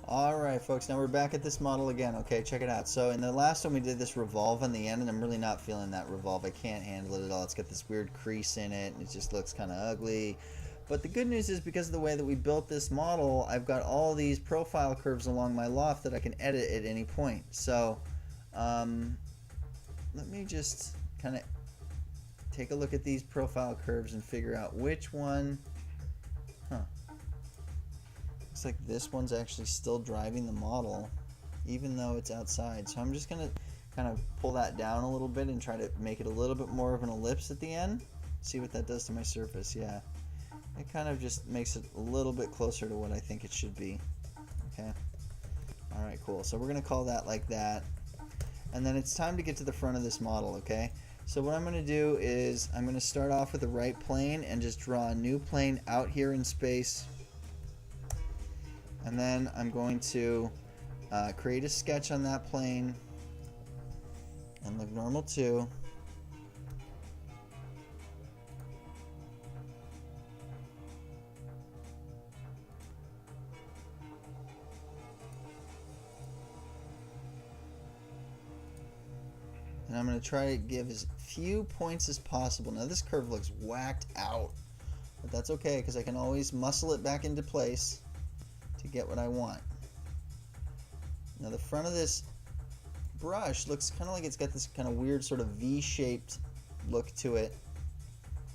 Alright folks, now we're back at this model again. Okay, check it out. So in the last one we did this revolve on the end, and I'm really not feeling that revolve. I can't handle it at all. It's got this weird crease in it, and it just looks kind of ugly. But the good news is, because of the way that we built this model, I've got all these profile curves along my loft that I can edit at any point. So let me just kind of take a look at these profile curves and figure out which one. Looks like this one's actually still driving the model even though it's outside. So I'm just gonna kind of pull that down a little bit and try to make it a little bit more of an ellipse at the end. See what that does to my surface. Yeah, it kind of just makes it a little bit closer to what I think it should be. Okay, alright, cool. So we're gonna call that like that, and then it's time to get to the front of this model. Okay, so what I'm going to do is I'm going to start off with the right plane and just draw a new plane out here in space. And then I'm going to create a sketch on that plane and look normal too. And I'm going to try to give as few points as possible. Now this curve looks whacked out, but that's okay because I can always muscle it back into place to get what I want. Now the front of this brush looks kind of like it's got this kind of weird sort of V-shaped look to it.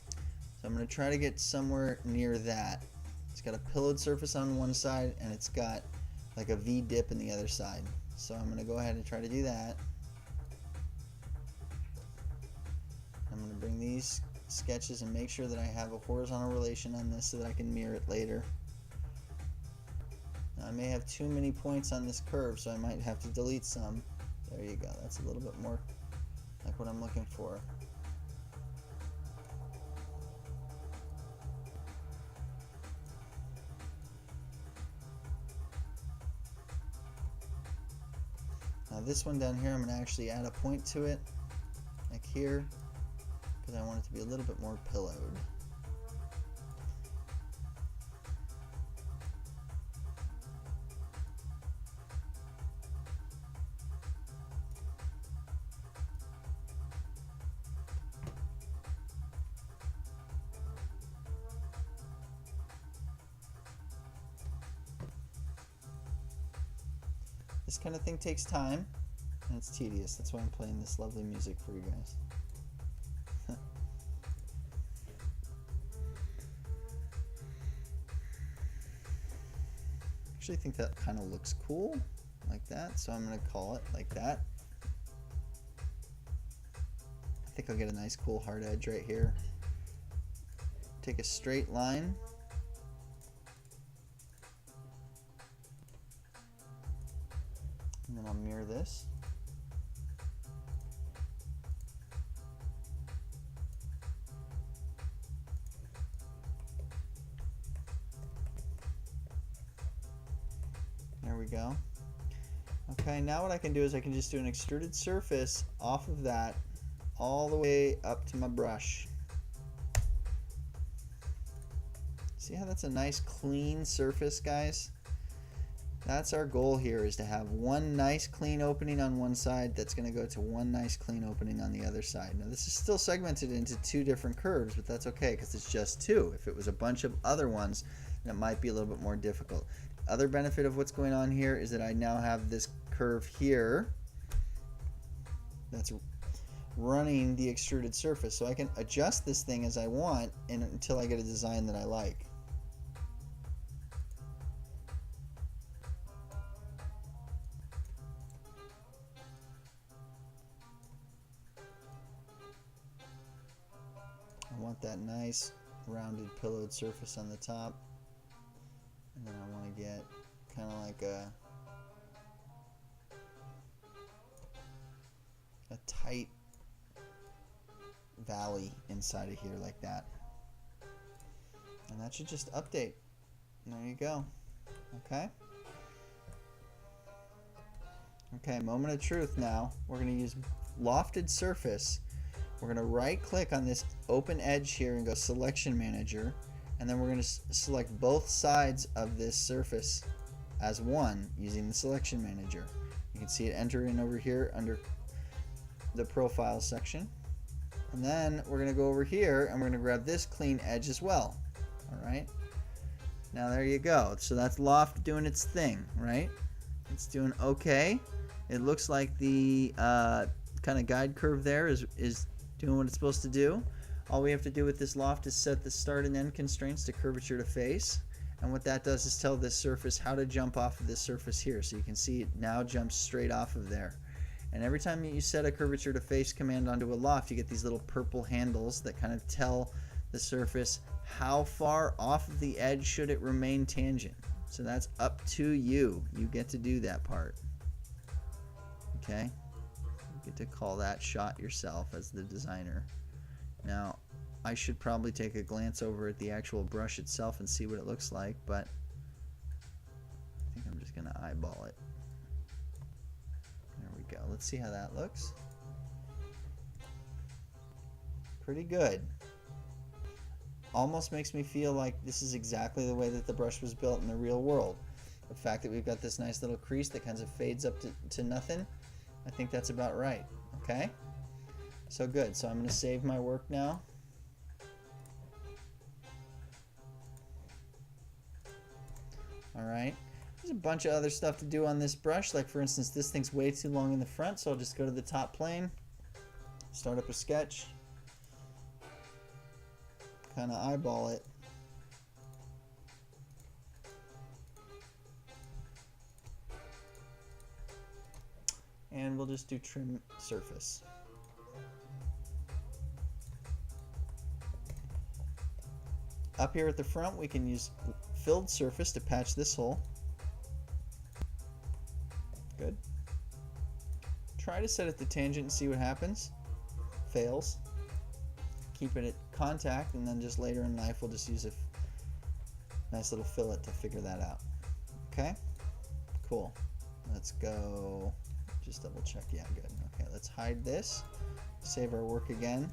So I'm going to try to get somewhere near that. It's got a pillowed surface on one side and it's got like a V dip in the other side. So I'm going to go ahead and try to do that. I'm going to bring these sketches and make sure that I have a horizontal relation on this so that I can mirror it later. Now I may have too many points on this curve, so I might have to delete some. There you go. That's a little bit more like what I'm looking for. Now this one down here, I'm going to actually add a point to it, like here, because I want it to be a little bit more pillowed. This kind of thing takes time and it's tedious. That's why I'm playing this lovely music for you guys. Actually think that kind of looks cool like that, so I'm going to call it like that. I think I'll get a nice cool hard edge right here. Take a straight line. And then I'll mirror this. There we go. Okay, now what I can do is I can just do an extruded surface off of that all the way up to my brush. See how that's a nice clean surface, guys? That's our goal here, is to have one nice clean opening on one side that's going to go to one nice clean opening on the other side. Now this is still segmented into two different curves, but that's okay because it's just two. If it was a bunch of other ones, then it might be a little bit more difficult. Other benefit of what's going on here is that I now have this curve here that's running the extruded surface, so I can adjust this thing as I want until I get a design that I like. I want that nice rounded pillowed surface on the top, and then I want to get kind of like a tight valley inside of here like that, and that should just update. And there you go. Okay, moment of truth now. We're going to use lofted surface. We're going to right click on this open edge here and go selection manager, and then we're going to select both sides of this surface as one using the selection manager. You can see it enter in over here under the profile section. And then we're going to go over here and we're going to grab this clean edge as well. Alright. Now there you go. So that's loft doing its thing, right? It's doing okay. It looks like the kind of guide curve there is doing what it's supposed to do. All we have to do with this loft is set the start and end constraints to curvature to face. And what that does is tell this surface how to jump off of this surface here. So you can see it now jumps straight off of there. And every time you set a curvature to face command onto a loft, you get these little purple handles that kind of tell the surface how far off of the edge should it remain tangent. So that's up to you. You get to do that part. Okay? You get to call that shot yourself as the designer. Now, I should probably take a glance over at the actual brush itself and see what it looks like, but I think I'm just going to eyeball it. There we go. Let's see how that looks. Pretty good. Almost makes me feel like this is exactly the way that the brush was built in the real world. The fact that we've got this nice little crease that kind of fades up to nothing, I think that's about right. Okay? So good. So I'm going to save my work now. Alright. There's a bunch of other stuff to do on this brush. Like for instance, this thing's way too long in the front, so I'll just go to the top plane, start up a sketch, kind of eyeball it. And we'll just do trim surface. Up here at the front, we can use filled surface to patch this hole. Good. Try to set it to tangent and see what happens. Fails. Keep it at contact, and then just later in life we'll just use a nice little fillet to figure that out. Okay? Cool. Let's go. Just double check. Yeah, good. Okay, let's hide this. Save our work again.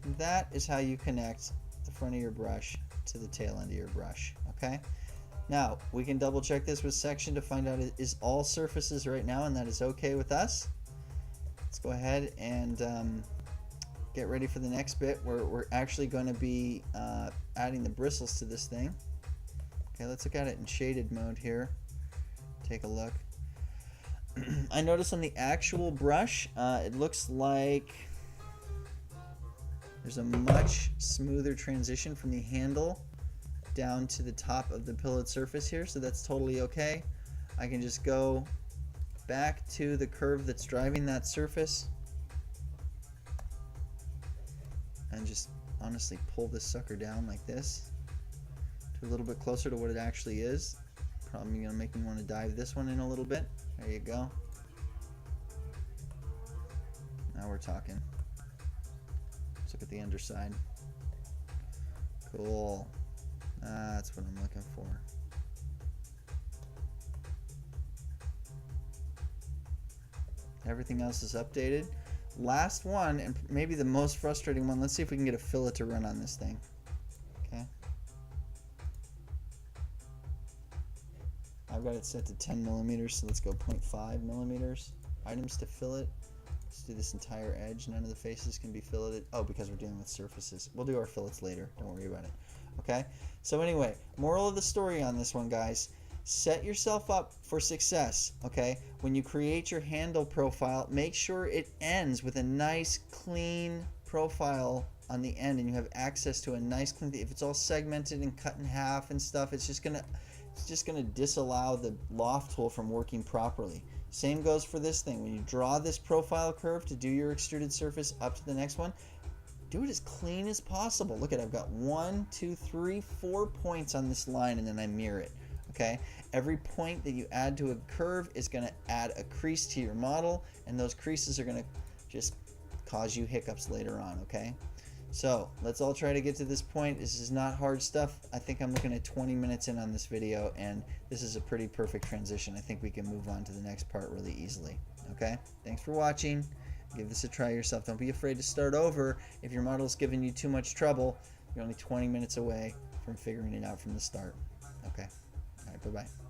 And that is how you connect the front of your brush to the tail end of your brush. Okay? Now, we can double check this with section to find out it is all surfaces right now, and that is okay with us. Let's go ahead and get ready for the next bit where we're actually going to be adding the bristles to this thing. Okay, let's look at it in shaded mode here. Take a look. I notice on the actual brush, it looks like there's a much smoother transition from the handle down to the top of the pillowed surface here, so that's totally okay. I can just go back to the curve that's driving that surface and just honestly pull this sucker down like this to a little bit closer to what it actually is. Probably gonna make me want to dive this one in a little bit. There you go. Now we're talking. Let's look at the underside. Cool. That's what I'm looking for. Everything else is updated. Last one, and maybe the most frustrating one. Let's see if we can get a fillet to run on this thing. Okay. I've got it set to 10 millimeters, so let's go 0.5 millimeters. Items to fillet. Let's do this entire edge. None of the faces can be filleted. Oh, because we're dealing with surfaces. We'll do our fillets later. Don't worry about it. Okay? So anyway, moral of the story on this one, guys. Set yourself up for success, okay? When you create your handle profile, make sure it ends with a nice, clean profile on the end, and you have access to a nice, clean. If it's all segmented and cut in half and stuff, it's just gonna disallow the loft tool from working properly. Same goes for this thing. When you draw this profile curve to do your extruded surface up to the next one, do it as clean as possible. Look at it, I've got 1, 2, 3, 4 points on this line, and then I mirror it. Okay, every point that you add to a curve is going to add a crease to your model, and those creases are going to just cause you hiccups later on. Okay, so let's all try to get to this point. This is not hard stuff. I think I'm looking at 20 minutes in on this video, and this is a pretty perfect transition. I think we can move on to the next part really easily. Okay, thanks for watching. Give this a try yourself. Don't be afraid to start over. If your model is giving you too much trouble, you're only 20 minutes away from figuring it out from the start. Okay. All right, bye-bye.